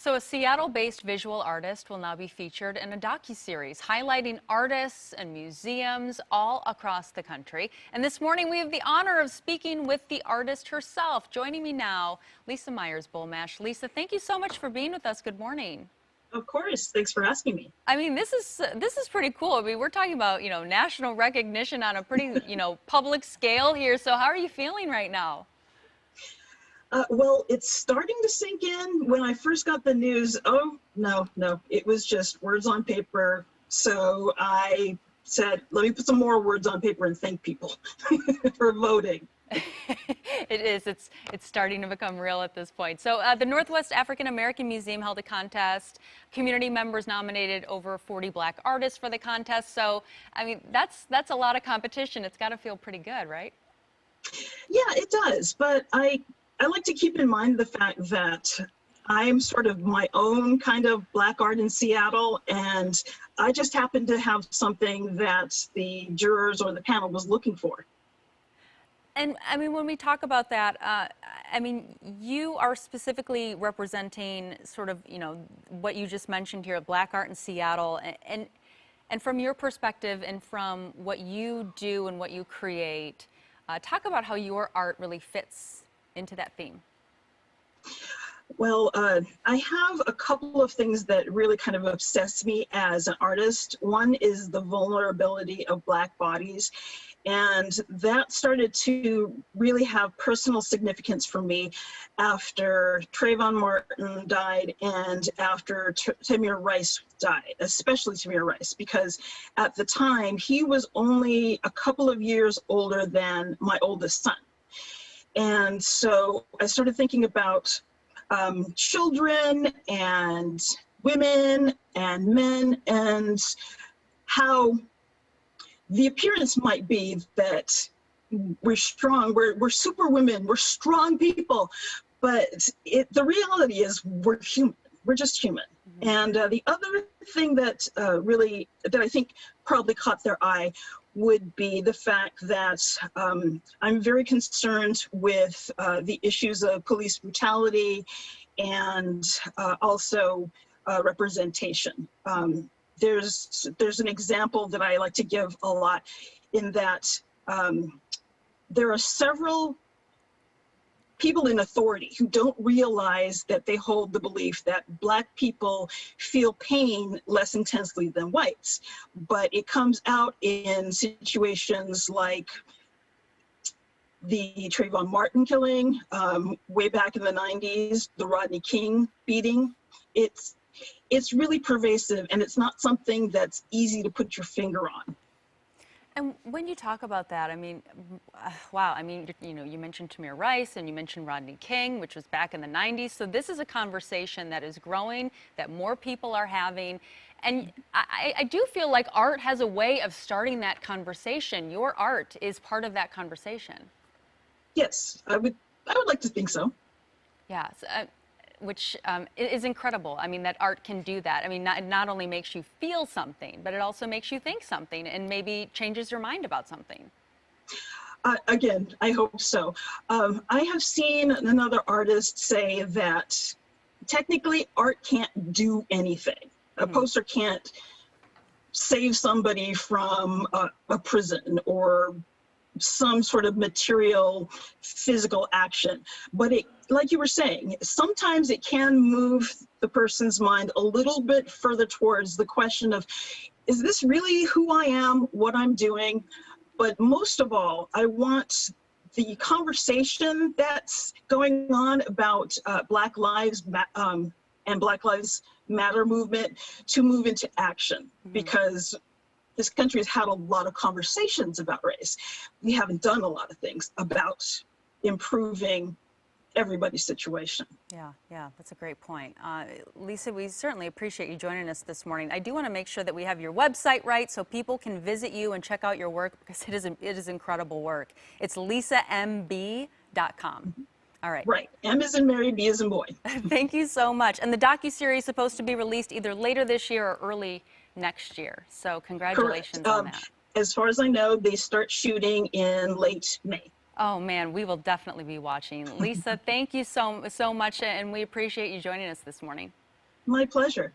So a Seattle-based visual artist will now be featured in a docuseries highlighting artists and museums all across the country. And this morning we have the honor of speaking with the artist herself. Joining me now, Lisa Myers Bulmash. Lisa, thank you so much for being with us. Good morning. Of course. Thanks for asking me. I mean, this is pretty cool. I mean, we're talking about, national recognition on a pretty, public scale here. So how are you feeling right now? Well, it's starting to sink in. When I first got the news, oh, no, it was just words on paper. So I said, let me put some more words on paper and thank people for voting. It is. It's starting to become real at this point. So the Northwest African American Museum held a contest. Community members nominated over 40 Black artists for the contest. So, I mean, that's a lot of competition. It's got to feel pretty good, right? Yeah, it does. But I like to keep in mind the fact that I'm sort of my own kind of Black art in Seattle, and I just happened to have something that the jurors or the panel was looking for. And I mean, when we talk about that, I mean, you are specifically representing sort of, what you just mentioned here, Black art in Seattle, and from your perspective and from what you do and what you create, talk about how your art really fits into that theme. Well, I have a couple of things that really kind of obsess me as an artist. One is the vulnerability of Black bodies. And that started to really have personal significance for me after Trayvon Martin died and after Tamir Rice died, especially Tamir Rice, because at the time he was only a couple of years older than my oldest son. And so I started thinking about children and women and men and how the appearance might be that we're strong, we're super women, we're strong people, but the reality is we're human, we're just human. Mm-hmm. And the other thing that that I think probably caught their eye would be the fact that I'm very concerned with the issues of police brutality and also representation. There's an example that I like to give a lot in that there are several people in authority who don't realize that they hold the belief that Black people feel pain less intensely than whites. But it comes out in situations like the Trayvon Martin killing, way back in the 90s, the Rodney King beating. It's really pervasive, and it's not something that's easy to put your finger on. And when you talk about that, I mean, wow, I mean, you mentioned Tamir Rice and you mentioned Rodney King, which was back in the 90s. So this is a conversation that is growing, that more people are having. And I do feel like art has a way of starting that conversation. Your art is part of that conversation. Yes, I would like to think so. Yeah. Which is incredible. I mean, that art can do that. I mean, it not only makes you feel something, but it also makes you think something and maybe changes your mind about something. Again, I hope so. I have seen another artist say that technically art can't do anything. A poster can't save somebody from a prison or some sort of material physical action, but it, like you were saying, sometimes it can move the person's mind a little bit further towards the question of, is this really who I am, what I'm doing? But most of all, I want the conversation that's going on about Black Lives and Black Lives Matter movement to move into action, because this country has had a lot of conversations about race. We haven't done a lot of things about improving everybody's situation. Yeah, that's a great point. Lisa, we certainly appreciate you joining us this morning. I do want to make sure that we have your website right so people can visit you and check out your work, because it is incredible work. It's lisamb.com. All right. Right. M as in Mary, B as in boy. Thank you so much. And the docuseries is supposed to be released either later this year or early next year. So congratulations on that. As far as I know, they start shooting in late May. Oh man, we will definitely be watching. Lisa, thank you so much, and we appreciate you joining us this morning. My pleasure.